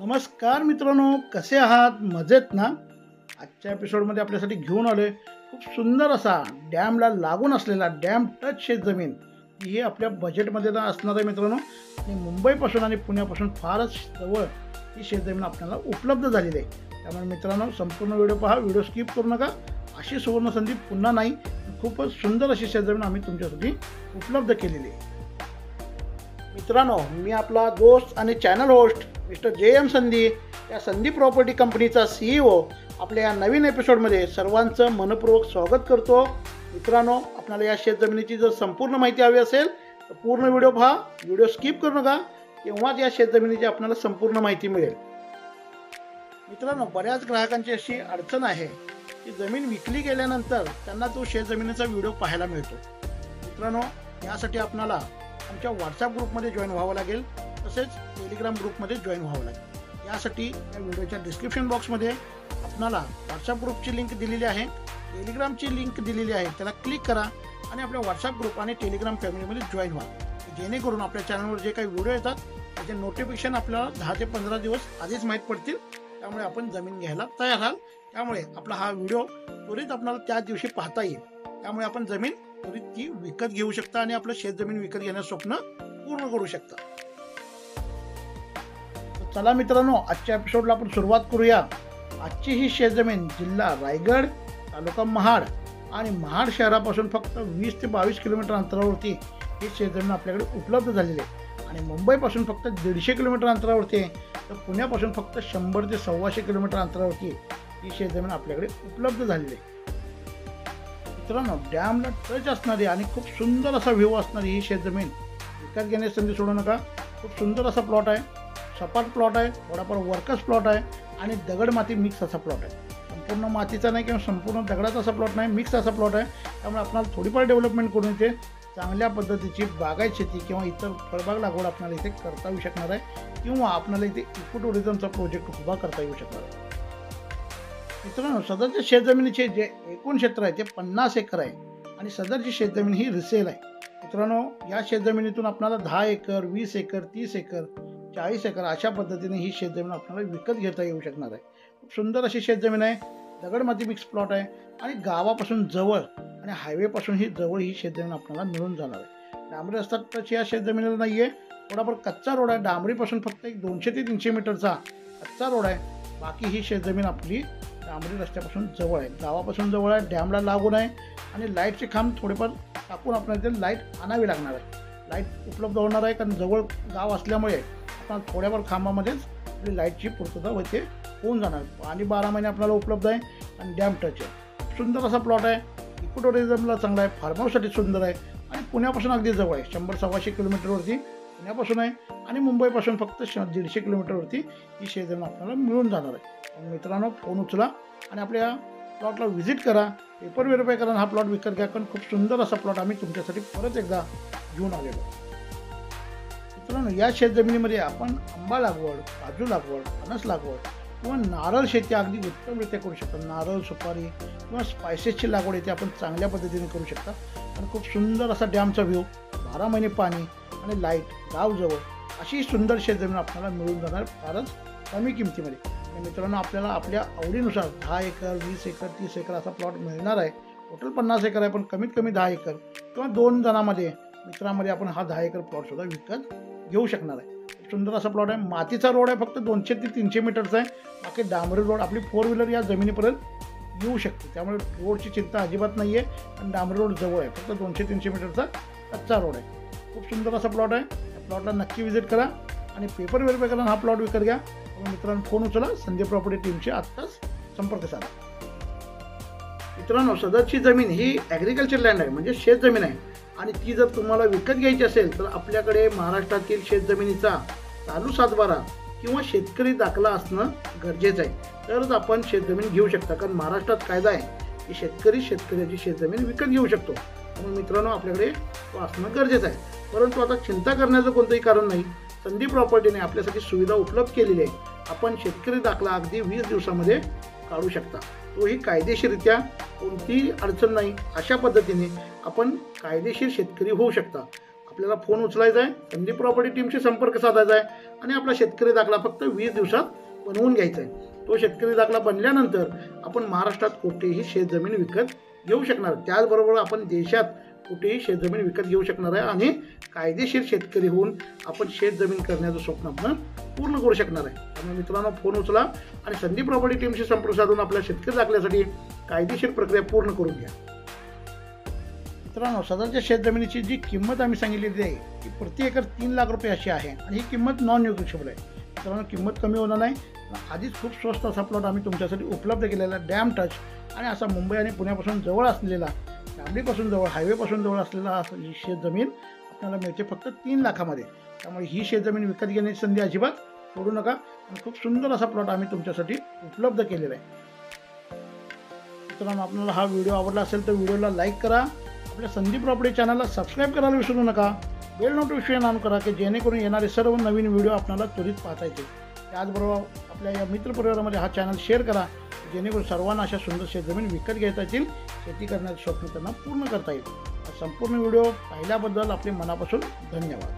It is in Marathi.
नमस्कार मित्रांनो, कसे आहात? मजेत ना? आजच्या एपिसोडमध्ये आपल्यासाठी घेऊन आलोय खूप सुंदर असा डॅमला लागून असलेला डॅम टच शेतजमीन. ही आपल्या बजेटमध्ये ना असणार आहे मित्रांनो. आणि मुंबईपासून आणि पुण्यापासून फारच जवळ ही शेतजमीन आपल्याला उपलब्ध झालेली आहे. त्यामुळे मित्रांनो, संपूर्ण व्हिडिओ पहा, व्हिडिओ स्किप करू नका. अशी सुवर्ण संधी पुन्हा नाही. खूपच सुंदर अशी शेतजमीन आम्ही तुमच्यासाठी उपलब्ध केलेली आहे. मित्रांनो, मी आपला दोस्त आणि चॅनल होस्ट मिस्टर JM संधी, या संधी प्रॉपर्टी कंपनीचा CEO आपल्या या नवीन एपिसोडमध्ये सर्वांचं मनपूर्वक स्वागत करतो. मित्रांनो, आपल्याला या शेतजमिनीची जर संपूर्ण माहिती हवी असेल तर पूर्ण व्हिडिओ पहा, व्हिडिओ स्किप करू नका. तेव्हाच या शेतजमिनीची आपल्याला संपूर्ण माहिती मिळेल. मित्रांनो, बऱ्याच ग्राहकांची अशी अडचण आहे की जमीन विकली गेल्यानंतर त्यांना तो शेतजमिनीचा व्हिडिओ पाहायला मिळतो. मित्रांनो, यासाठी आपल्याला आमच्या व्हॉट्सॲप ग्रुपमध्ये जॉईन व्हावं लागेल, तसेच टेलिग्राम ग्रुपमध्ये जॉईन व्हावं लागेल. यासाठी या व्हिडिओच्या डिस्क्रिप्शन बॉक्समध्ये आपल्याला व्हॉट्सॲप ग्रुपची लिंक दिलेली आहे, टेलिग्रामची लिंक दिलेली आहे. त्याला क्लिक करा आणि आपल्या व्हॉट्सॲप ग्रुप आणि टेलिग्राम फॅमिलीमध्ये जॉईन व्हा. जेणेकरून आपल्या चॅनलवर जे काही व्हिडिओ येतात त्याचे नोटिफिकेशन आपल्याला 10 ते 15 दिवस आधीच माहीत पडतील. त्यामुळे आपण जमीन घ्यायला तयार आहात. त्यामुळे आपला हा व्हिडिओ त्वरित आपल्याला त्याच दिवशी पाहता येईल. त्यामुळे आपण जमीन त्वरित ती विकत घेऊ शकता आणि आपलं शेतजमीन विकत घेण्याचं स्वप्न पूर्ण करू शकता. चला मित्रांनो, आजच्या एपिसोडला आपण सुरुवात करूया. आजची ही शेतजमीन जिल्हा रायगड, तालुका महाड आणि महाड शहरापासून फक्त 20 ते 22 किलोमीटर अंतरावरती ही शेतजमीन आपल्याकडे उपलब्ध झालेली आहे. आणि मुंबईपासून फक्त 150 किलोमीटर अंतरावरती आहे, तर पुण्यापासून फक्त 100 ते 125 किलोमीटर अंतरावरती ही शेतजमीन आपल्याकडे उपलब्ध झालेली आहे. मित्रांनो, डॅमला टच असणारी आणि खूप सुंदर असा व्ह्यू असणारी ही शेतजमीन विकत घेण्याची संधी सोडू नका. खूप सुंदर असा प्लॉट आहे, सपाट प्लॉट आहे, थोडाफार वर्कस प्लॉट आहे आणि दगड माती मिक्स असा प्लॉट आहे. संपूर्ण मातीचा नाही किंवा संपूर्ण दगडाचा असा प्लॉट नाही, मिक्स असा प्लॉट आहे. त्यामुळे आपल्याला थोडीफार डेव्हलपमेंट करून इथे चांगल्या पद्धतीची बागायत शेती किंवा इतर फळबाग लागवड आपल्याला इथे करता येऊ शकणार आहे, किंवा आपल्याला इथे इको टुरिझमचा प्रोजेक्ट उभा करता येऊ शकणार आहे. मित्रांनो, सदरच्या शेतजमिनीचे जे एकूण क्षेत्र आहे ते 50 एकर आहे आणि सदरची शेतजमीन ही रिसेल आहे. मित्रांनो, या शेतजमिनीतून आपल्याला 10 एकर, 20 एकर, 30 एकर, 40 एकर अशा पद्धतीने ही शेतजमीन आपल्याला विकत घेता येऊ शकणार आहे. खूप सुंदर अशी शेतजमीन आहे, दगड माती मिक्स प्लॉट आहे आणि गावापासून जवळ आणि हायवेपासूनही जवळ ही शेतजमीन आपल्याला मिळून जाणार आहे. डांबरी रस्ता टच या शेतजमिनीला नाही आहे, थोडाफार कच्चा रोड आहे. डांबरीपासून फक्त एक 200 ते 300 मीटरचा कच्चा रोड आहे. बाकी ही शेतजमीन आपली डांबरी रस्त्यापासून जवळ आहे, गावापासून जवळ आहे, डॅमला लागून आहे आणि लाईटचे खांब थोडेफार टाकून आपल्याला इथे लाईट आणावी लागणार आहे. लाईट उपलब्ध होणार आहे, कारण जवळ गाव असल्यामुळे आपण थोड्याफार खांबामध्येच आपली लाईटची पूर्तता होते होऊन जाणार. पाणी 12 महिने आपल्याला उपलब्ध आहे आणि डॅम टच आहे. सुंदर असा प्लॉट आहे, इको टुरिझमला चांगला आहे, फार्म हाऊससाठी सुंदर आहे आणि पुण्यापासून अगदी जवळ आहे. 100-125 किलोमीटरवरती पुण्यापासून आहे आणि मुंबईपासून फक्त 150 किलोमीटरवरती ही शेतजमीन आपल्याला मिळून जाणार आहे. मित्रांनो, फोन उचला आणि आपल्या प्लॉटला व्हिजिट करा, पेपर व्हेरीफाय करा, हा प्लॉट विकत घ्या. कारण खूप सुंदर असा प्लॉट आम्ही तुमच्यासाठी परत एकदा घेऊन आलेलो. मित्रांनो, या शेतजमिनीमध्ये आपण आंबा लागवड, काजू लागवड, फणस लागवड किंवा नारळ शेती अगदी उत्तमरित्या करू शकता. नारळ, सुपारी किंवा स्पायसेसची लागवड इथे आपण चांगल्या पद्धतीने करू शकता. आणि खूप सुंदर असा डॅमचा व्ह्यू, 12 महिने पाणी आणि लाईट, गावजवळ अशी सुंदर शेतजमीन आपल्याला मिळून जाणार फारच कमी किमतीमध्ये. मित्रांनो, आपल्याला आपल्या आवडीनुसार 10 एकर, 20 एकर, 30 एकर असा प्लॉट मिळणार आहे. टोटल 50 एकर आहे, पण कमीत कमी 10 एकर किंवा 2 जणांमध्ये, मित्रांमध्ये आपण हा 10 एकर प्लॉटसुद्धा विकत घेऊ शकणार आहे. सुंदर असा प्लॉट आहे. मातीचा रोड आहे, फक्त 200 ते 300 मीटरचा आहे. बाकी डांबरी रोड, आपली 4 व्हीलर या जमिनीपर्यंत येऊ शकते. त्यामुळे रोडची चिंता अजिबात नाही आहे आणि डांबरी रोड जवळ आहे. फक्त 200-300 मीटरचा कच्चा रोड आहे. खूप सुंदर असा प्लॉट आहे. या प्लॉटला नक्की व्हिजिट करा आणि पेपर व्हेरीफाय करा, हा प्लॉट विकत घ्या. मित्रांनो, फोन उचला, संधी प्रॉपर्टी टीमशी आत्ताच संपर्क साधा. मित्रांनो, सदरची जमीन ही ॲग्रिकल्चर लँड आहे, म्हणजे शेतजमीन आहे. आणि ती जर तुम्हाला विकत घ्यायची असेल तर आपल्याकडे महाराष्ट्रातील शेतजमिनीचा चालू सातबारा किंवा शेतकरी दाखला असणं गरजेचं आहे. तरच आपण शेतजमीन घेऊ शकता. कारण महाराष्ट्रात कायदा आहे की शेतकऱ्याची शेतजमीन विकत घेऊ शकतो. म्हणून मित्रांनो, आपल्याकडे तो असणं गरजेचं आहे. परंतु आता चिंता करण्याचं कोणतंही कारण नाही. संधी प्रॉपर्टीने आपल्यासाठी सुविधा उपलब्ध केलेली आहे. आपण शेतकरी दाखला अगदी 20 दिवसामध्ये काढू शकता. तोही आपल्याला फोन उचलायचा आहे, संदीप प्रॉपर्टी टीमशी संपर्क साधायचा आहे आणि आपला शेतकरी दाखला फक्त 20 दिवसात बनवून घ्यायचा आहे. तो शेतकरी दाखला बनल्यानंतर आपण महाराष्ट्रात कुठेही शेतजमीन विकत घेऊ शकणार. त्याचबरोबर आपण देशात कुठेही शेतजमीन विकत घेऊ शकणार आहे आणि कायदेशीर शेतकरी होऊन आपण शेतजमीन करण्याचं स्वप्न आपण पूर्ण करू शकणार आहे. त्यामुळे मित्रांनो, फोन उचला आणि संदीप प्रॉपर्टी टीमशी संपर्क साधून आपल्या शेतकरी दाखल्यासाठी कायदेशीर प्रक्रिया पूर्ण करून घ्या. मित्रांनो, सदरच्या शेतजमिनीची जी किंमत आम्ही सांगितलेली आहे ती प्रति एकर 3 लाख रुपये अशी आहे आणि ही किंमत नॉन निगोशिएबल आहे. मित्रांनो, किंमत कमी होणार नाही. आधीच खूप स्वस्त असा प्लॉट आम्ही तुमच्यासाठी उपलब्ध केलेला, डॅम टच आणि असा मुंबई आणि पुण्यापासून जवळ असलेला, शामलीपासून जवळ, हायवेपासून जवळ असलेला ही शेतजमीन आपल्याला मिळते फक्त 3 लाखामध्ये. त्यामुळे ही शेतजमीन विकत घेण्याची संधी अजिबात सोडू नका आणि खूप सुंदर असा प्लॉट आम्ही तुमच्यासाठी उपलब्ध केलेला आहे. मित्रांनो, आपल्याला हा व्हिडिओ आवडला असेल तर व्हिडिओला लाईक करा, आपल्या संदीप प्रॉपर्टी चॅनलला सबस्क्राईब करायला विसरू नका, बेल नोटिफिकेशन ऑन करा की जेणेकरून येणारे सर्व नवीन व्हिडिओ आपल्याला त्वरित पाहता येतील. त्याचबरोबर आपल्या या मित्रपरिवारामध्ये हा चॅनल शेअर करा जेणेकरून सर्वांना अशा सुंदर शेतजमीन विकत घेता येतील, शेती करण्याचे स्वप्न त्यांना पूर्ण करता येईल. संपूर्ण व्हिडिओ पाहिल्याबद्दल आपले मनापासून धन्यवाद.